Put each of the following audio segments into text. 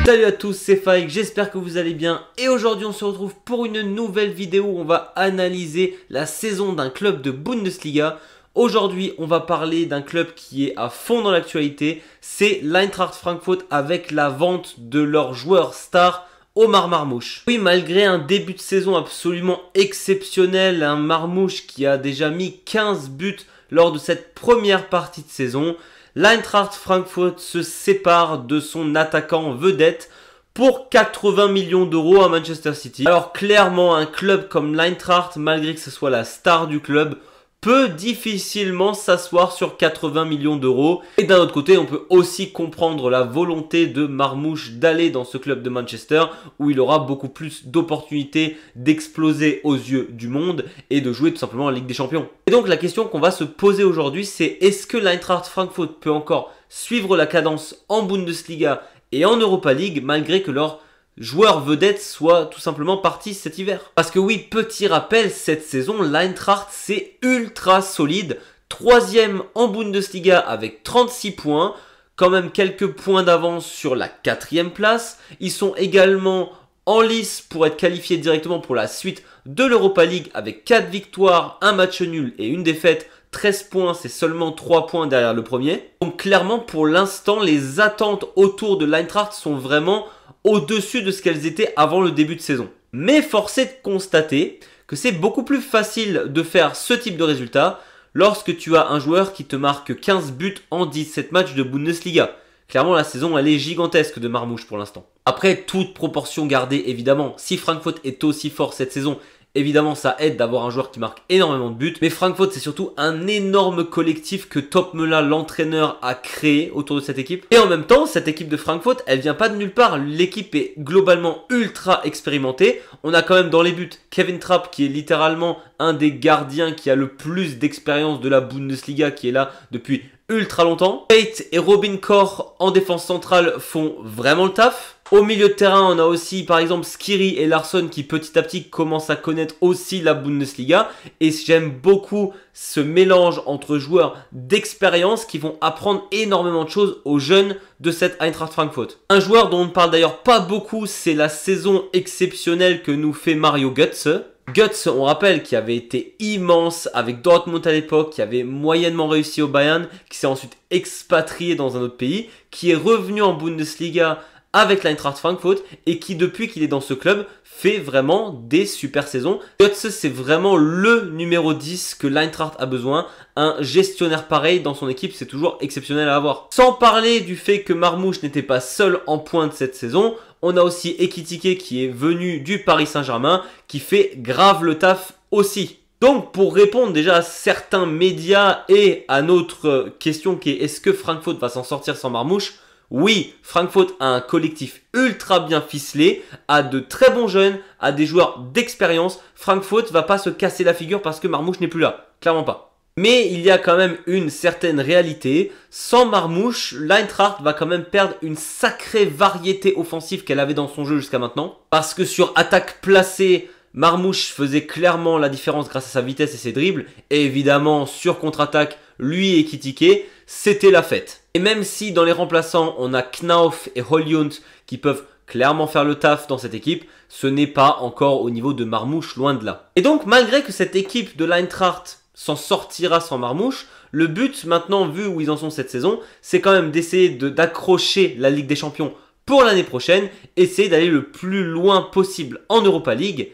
Salut à tous, c'est Faik, j'espère que vous allez bien et aujourd'hui on se retrouve pour une nouvelle vidéo où on va analyser la saison d'un club de Bundesliga. Aujourd'hui on va parler d'un club qui est à fond dans l'actualité, c'est l'Eintracht Francfort avec la vente de leur joueur star Omar Marmoush. Oui, malgré un début de saison absolument exceptionnel, un Marmoush qui a déjà mis 15 buts lors de cette première partie de saison, l'Eintracht Francfort se sépare de son attaquant vedette pour 80 millions d'euros à Manchester City. Alors clairement, un club comme l'Eintracht, malgré que ce soit la star du club, peut difficilement s'asseoir sur 80 millions d'euros. Et d'un autre côté, on peut aussi comprendre la volonté de Marmoush d'aller dans ce club de Manchester où il aura beaucoup plus d'opportunités d'exploser aux yeux du monde et de jouer tout simplement en Ligue des Champions. Et donc la question qu'on va se poser aujourd'hui, c'est est-ce que l'Eintracht Francfort peut encore suivre la cadence en Bundesliga et en Europa League malgré que leur joueur vedette soit tout simplement parti cet hiver. Parce que oui, petit rappel, cette saison, l'Eintracht c'est ultra solide. 3e en Bundesliga avec 36 points. Quand même quelques points d'avance sur la 4e place. Ils sont également en lice pour être qualifiés directement pour la suite de l'Europa League avec 4 victoires, 1 match nul et 1 défaite. 13 points, c'est seulement 3 points derrière le premier. Donc clairement, pour l'instant, les attentes autour de l'Eintracht sont vraiment au-dessus de ce qu'elles étaient avant le début de saison. Mais force est de constater que c'est beaucoup plus facile de faire ce type de résultat lorsque tu as un joueur qui te marque 15 buts en 17 matchs de Bundesliga. Clairement, la saison, elle est gigantesque de Marmoush pour l'instant. Après, toute proportion gardée, évidemment, si Francfort est aussi fort cette saison, évidemment, ça aide d'avoir un joueur qui marque énormément de buts. Mais Francfort, c'est surtout un énorme collectif que Topmöller, l'entraîneur, a créé autour de cette équipe. Et en même temps, cette équipe de Francfort, elle vient pas de nulle part. L'équipe est globalement ultra expérimentée. On a quand même dans les buts Kevin Trapp, qui est littéralement un des gardiens qui a le plus d'expérience de la Bundesliga, qui est là depuis ultra longtemps. Tate et Robin Koch en défense centrale font vraiment le taf. Au milieu de terrain, on a aussi par exemple Skiri et Larsson qui petit à petit commencent à connaître aussi la Bundesliga. Et j'aime beaucoup ce mélange entre joueurs d'expérience qui vont apprendre énormément de choses aux jeunes de cette Eintracht Francfort. Un joueur dont on ne parle d'ailleurs pas beaucoup, c'est la saison exceptionnelle que nous fait Mario Götze. Götze, on rappelle, qui avait été immense avec Dortmund à l'époque, qui avait moyennement réussi au Bayern, qui s'est ensuite expatrié dans un autre pays, qui est revenu en Bundesliga avec l'Eintracht Francfort et qui, depuis qu'il est dans ce club, fait vraiment des super saisons. Götze, c'est vraiment le numéro 10 que l'Eintracht a besoin. Un gestionnaire pareil dans son équipe, c'est toujours exceptionnel à avoir. Sans parler du fait que Marmoush n'était pas seul en pointe cette saison, on a aussi Ekitike qui est venu du Paris Saint-Germain, qui fait grave le taf aussi. Donc pour répondre déjà à certains médias et à notre question qui est est-ce que Francfort va s'en sortir sans Marmoush? Oui, Francfort a un collectif ultra bien ficelé, a de très bons jeunes, a des joueurs d'expérience. Francfort va pas se casser la figure parce que Marmoush n'est plus là, clairement pas. Mais il y a quand même une certaine réalité. Sans Marmoush, l'Eintracht va quand même perdre une sacrée variété offensive qu'elle avait dans son jeu jusqu'à maintenant. Parce que sur attaque placée, Marmoush faisait clairement la différence grâce à sa vitesse et ses dribbles. Et évidemment, sur contre-attaque, lui et Ekitike, c'était la fête. Et même si dans les remplaçants, on a Knauf et Højlund qui peuvent clairement faire le taf dans cette équipe, ce n'est pas encore au niveau de Marmoush, loin de là. Et donc, malgré que cette équipe de l'Eintracht s'en sortira sans Marmoush, le but maintenant, vu où ils en sont cette saison, c'est quand même d'essayer d'accrocher la Ligue des Champions pour l'année prochaine, essayer d'aller le plus loin possible en Europa League.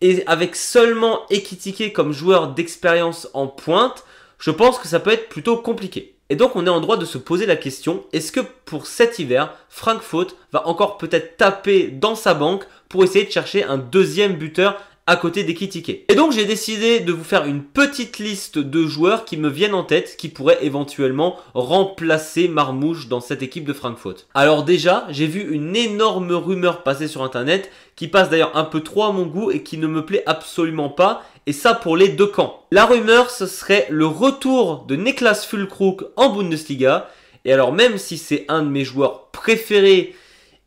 Et avec seulement Ekitike comme joueur d'expérience en pointe, je pense que ça peut être plutôt compliqué. Et donc on est en droit de se poser la question, est-ce que pour cet hiver, Francfort va encore peut-être taper dans sa banque pour essayer de chercher un deuxième buteur à côté d'Ekitike. Et donc j'ai décidé de vous faire une petite liste de joueurs qui me viennent en tête, qui pourraient éventuellement remplacer Marmoush dans cette équipe de Francfort. Alors déjà, j'ai vu une énorme rumeur passer sur internet, qui passe d'ailleurs un peu trop à mon goût et qui ne me plaît absolument pas, et ça pour les deux camps. La rumeur, ce serait le retour de Niklas Füllkrug en Bundesliga, et alors même si c'est un de mes joueurs préférés,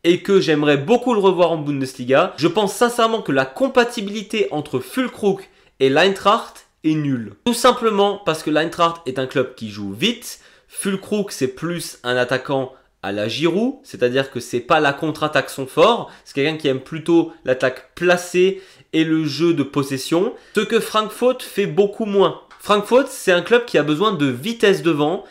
et que j'aimerais beaucoup le revoir en Bundesliga, je pense sincèrement que la compatibilité entre Füllkrug et l'Eintracht est nulle. Tout simplement parce que l'Eintracht est un club qui joue vite, Füllkrug c'est plus un attaquant à la Giroud, c'est-à-dire que c'est pas la contre-attaque son fort, c'est quelqu'un qui aime plutôt l'attaque placée et le jeu de possession, ce que Frankfurt fait beaucoup moins. Frankfurt, c'est un club qui a besoin de vitesse devant,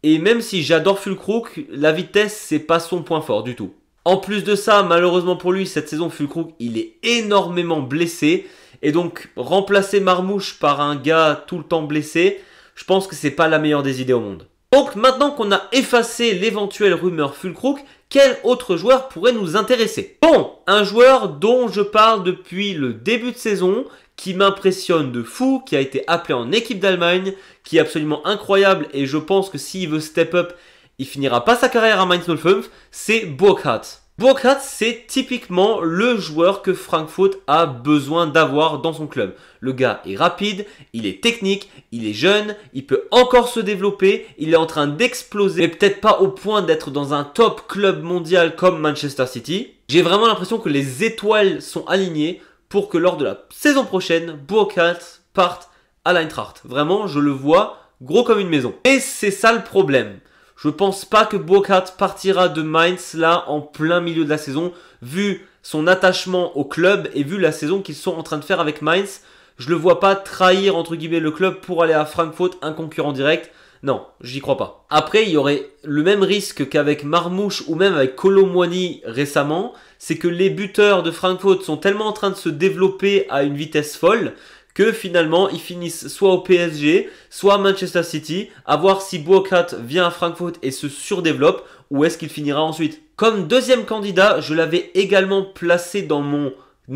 et même si j'adore Füllkrug, la vitesse, c'est pas son point fort du tout. En plus de ça, malheureusement pour lui, cette saison, Füllkrug, il est énormément blessé, et donc remplacer Marmoush par un gars tout le temps blessé, je pense que c'est pas la meilleure des idées au monde. Donc maintenant qu'on a effacé l'éventuelle rumeur Füllkrug, quel autre joueur pourrait nous intéresser? Bon, un joueur dont je parle depuis le début de saison, qui m'impressionne de fou, qui a été appelé en équipe d'Allemagne, qui est absolument incroyable et je pense que s'il veut step up, il finira pas sa carrière à Mainz 05, c'est Burkhardt. Burkhardt, c'est typiquement le joueur que Frankfurt a besoin d'avoir dans son club. Le gars est rapide, il est technique, il est jeune, il peut encore se développer, il est en train d'exploser, mais peut-être pas au point d'être dans un top club mondial comme Manchester City. J'ai vraiment l'impression que les étoiles sont alignées pour que lors de la saison prochaine, Burkhardt parte à l'Eintracht. Vraiment, je le vois gros comme une maison. Et c'est ça le problème. Je pense pas que Burkhardt partira de Mainz là en plein milieu de la saison, vu son attachement au club et vu la saison qu'ils sont en train de faire avec Mainz. Je le vois pas trahir entre guillemets le club pour aller à Frankfurt, un concurrent direct. Non, j'y crois pas. Après, il y aurait le même risque qu'avec Marmoush ou même avec Kolo Muani récemment, c'est que les buteurs de Frankfurt sont tellement en train de se développer à une vitesse folle que finalement ils finissent soit au PSG, soit à Manchester City, à voir si Burkhardt vient à Frankfurt et se surdéveloppe, ou est-ce qu'il finira ensuite. Comme deuxième candidat, je l'avais également placé dans mon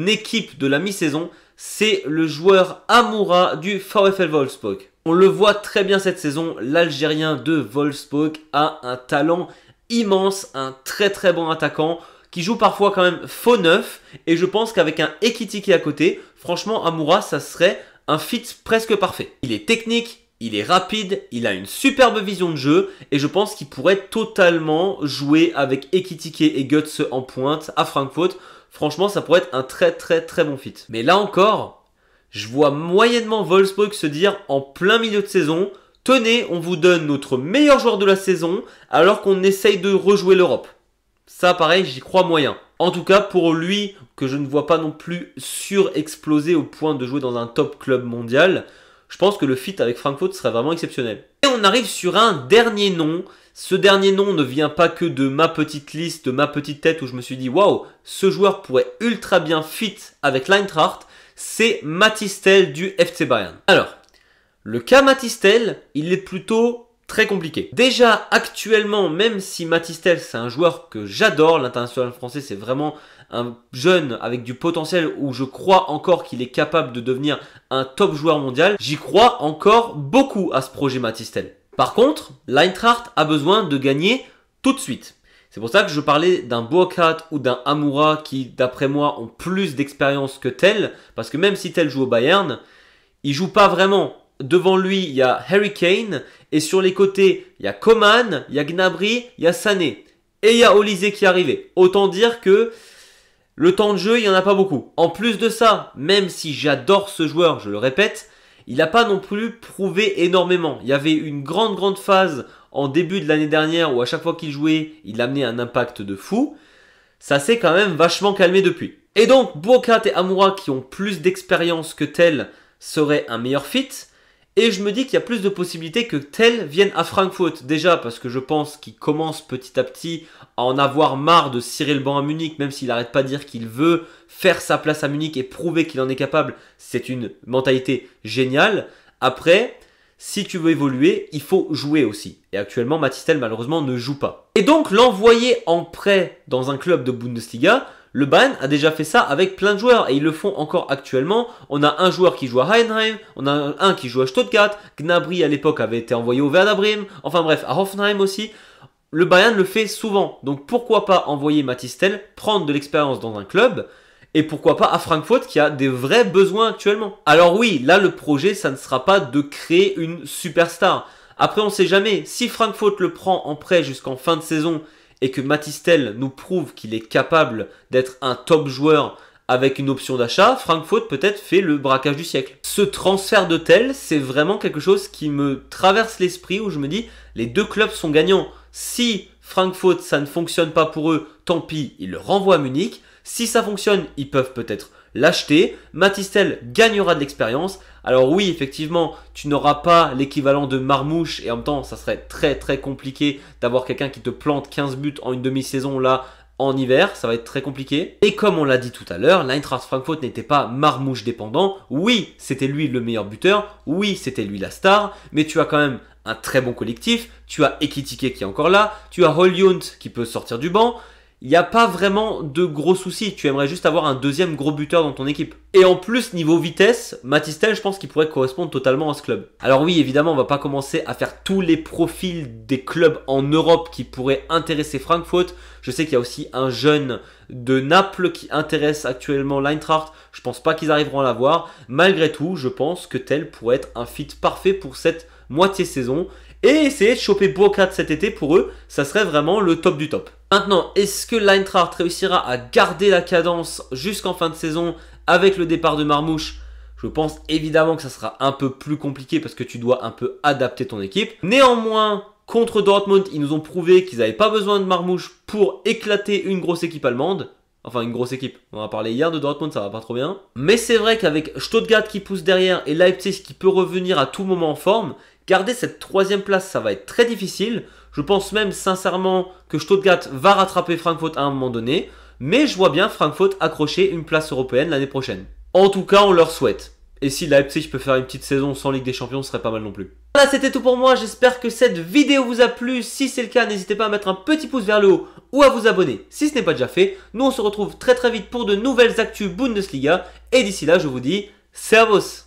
équipe de la mi-saison, c'est le joueur Amoura du VfL Wolfsburg. On le voit très bien cette saison, l'Algérien de Wolfsburg a un talent immense, un très très bon attaquant, qui joue parfois quand même faux neuf, et je pense qu'avec un Ekitike à côté, franchement Amoura ça serait un fit presque parfait. Il est technique, il est rapide, il a une superbe vision de jeu, et je pense qu'il pourrait totalement jouer avec Ekitike et Götze en pointe à Frankfurt. Franchement ça pourrait être un très très très bon fit. Mais là encore, je vois moyennement Wolfsburg se dire en plein milieu de saison, tenez, on vous donne notre meilleur joueur de la saison, alors qu'on essaye de rejouer l'Europe. Ça, pareil, j'y crois moyen. En tout cas, pour lui, que je ne vois pas non plus surexploser au point de jouer dans un top club mondial, je pense que le fit avec Frankfurt serait vraiment exceptionnel. Et on arrive sur un dernier nom. Ce dernier nom ne vient pas que de ma petite liste, de ma petite tête où je me suis dit « Waouh, ce joueur pourrait ultra bien fit avec l'Eintracht », c'est Mathys Tel du FC Bayern. Alors, le cas Mathys Tel, il est plutôt très compliqué. Déjà, actuellement, même si Mathys Tel, c'est un joueur que j'adore, l'international français, c'est vraiment un jeune avec du potentiel où je crois encore qu'il est capable de devenir un top joueur mondial, j'y crois encore beaucoup à ce projet Mathys Tel. Par contre, l'Eintracht a besoin de gagner tout de suite. C'est pour ça que je parlais d'un Burkhardt ou d'un Amoura qui, d'après moi, ont plus d'expérience que Tel, parce que même si Tel joue au Bayern, il joue pas vraiment. Devant lui, il y a Harry Kane. Et sur les côtés, il y a Coman, il y a Gnabry, il y a Sané. Et il y a Olise qui est arrivé. Autant dire que le temps de jeu, il n'y en a pas beaucoup. En plus de ça, même si j'adore ce joueur, je le répète, il n'a pas non plus prouvé énormément. Il y avait une grande phase en début de l'année dernière où à chaque fois qu'il jouait, il amenait un impact de fou. Ça s'est quand même vachement calmé depuis. Et donc, Burkhardt et Amoura qui ont plus d'expérience que Tel seraient un meilleur fit. Et je me dis qu'il y a plus de possibilités que Tel vienne à Frankfurt. Déjà parce que je pense qu'il commence petit à petit à en avoir marre de cirer le banc à Munich. Même s'il n'arrête pas de dire qu'il veut faire sa place à Munich et prouver qu'il en est capable. C'est une mentalité géniale. Après, si tu veux évoluer, il faut jouer aussi. Et actuellement, Mathys Tel malheureusement ne joue pas. Et donc l'envoyer en prêt dans un club de Bundesliga, le Bayern a déjà fait ça avec plein de joueurs et ils le font encore actuellement. On a un joueur qui joue à Heidenheim, on a un qui joue à Stuttgart, Gnabry à l'époque avait été envoyé au Werder Bremen, enfin bref, à Hoffenheim aussi. Le Bayern le fait souvent, donc pourquoi pas envoyer Mathys Tel, prendre de l'expérience dans un club et pourquoi pas à Frankfurt qui a des vrais besoins actuellement. Alors oui, là le projet ça ne sera pas de créer une superstar. Après on sait jamais, si Frankfurt le prend en prêt jusqu'en fin de saison et que Mathys Tel nous prouve qu'il est capable d'être un top joueur avec une option d'achat, Frankfurt peut-être fait le braquage du siècle. Ce transfert de Tel, c'est vraiment quelque chose qui me traverse l'esprit où je me dis les deux clubs sont gagnants. Si Francfort, ça ne fonctionne pas pour eux, tant pis, ils le renvoient à Munich. Si ça fonctionne, ils peuvent peut-être l'acheter. Mathys Tel gagnera de l'expérience. Alors oui, effectivement, tu n'auras pas l'équivalent de Marmouche et en même temps, ça serait très très compliqué d'avoir quelqu'un qui te plante 15 buts en une demi-saison là en hiver, ça va être très compliqué. Et comme on l'a dit tout à l'heure, l'Eintracht Francfort n'était pas Marmouche dépendant. Oui, c'était lui le meilleur buteur, oui, c'était lui la star, mais tu as quand même un très bon collectif, tu as Ekitike qui est encore là, tu as Højlund qui peut sortir du banc. Il n'y a pas vraiment de gros soucis. Tu aimerais juste avoir un deuxième gros buteur dans ton équipe. Et en plus, niveau vitesse, Mathys Tel, je pense qu'il pourrait correspondre totalement à ce club. Alors oui, évidemment, on va pas commencer à faire tous les profils des clubs en Europe qui pourraient intéresser Francfort. Je sais qu'il y a aussi un jeune de Naples qui intéresse actuellement l'Eintracht. Je pense pas qu'ils arriveront à l'avoir. Malgré tout, je pense que Tel pourrait être un fit parfait pour cette moitié saison. Et essayer de choper Bourg-Grad cet été pour eux, ça serait vraiment le top du top. Maintenant, est-ce que l'Eintracht réussira à garder la cadence jusqu'en fin de saison avec le départ de Marmouche? Je pense évidemment que ça sera un peu plus compliqué parce que tu dois un peu adapter ton équipe. Néanmoins, contre Dortmund, ils nous ont prouvé qu'ils n'avaient pas besoin de Marmouche pour éclater une grosse équipe allemande. Enfin, une grosse équipe. On a parlé hier de Dortmund, ça va pas trop bien. Mais c'est vrai qu'avec Stuttgart qui pousse derrière et Leipzig qui peut revenir à tout moment en forme, garder cette troisième place, ça va être très difficile. Je pense même sincèrement que Stuttgart va rattraper Francfort à un moment donné. Mais je vois bien Francfort accrocher une place européenne l'année prochaine. En tout cas, on leur souhaite. Et si Leipzig peut faire une petite saison sans Ligue des Champions, ce serait pas mal non plus. Voilà, c'était tout pour moi. J'espère que cette vidéo vous a plu. Si c'est le cas, n'hésitez pas à mettre un petit pouce vers le haut ou à vous abonner si ce n'est pas déjà fait. Nous, on se retrouve très très vite pour de nouvelles actus Bundesliga. Et d'ici là, je vous dis Servus!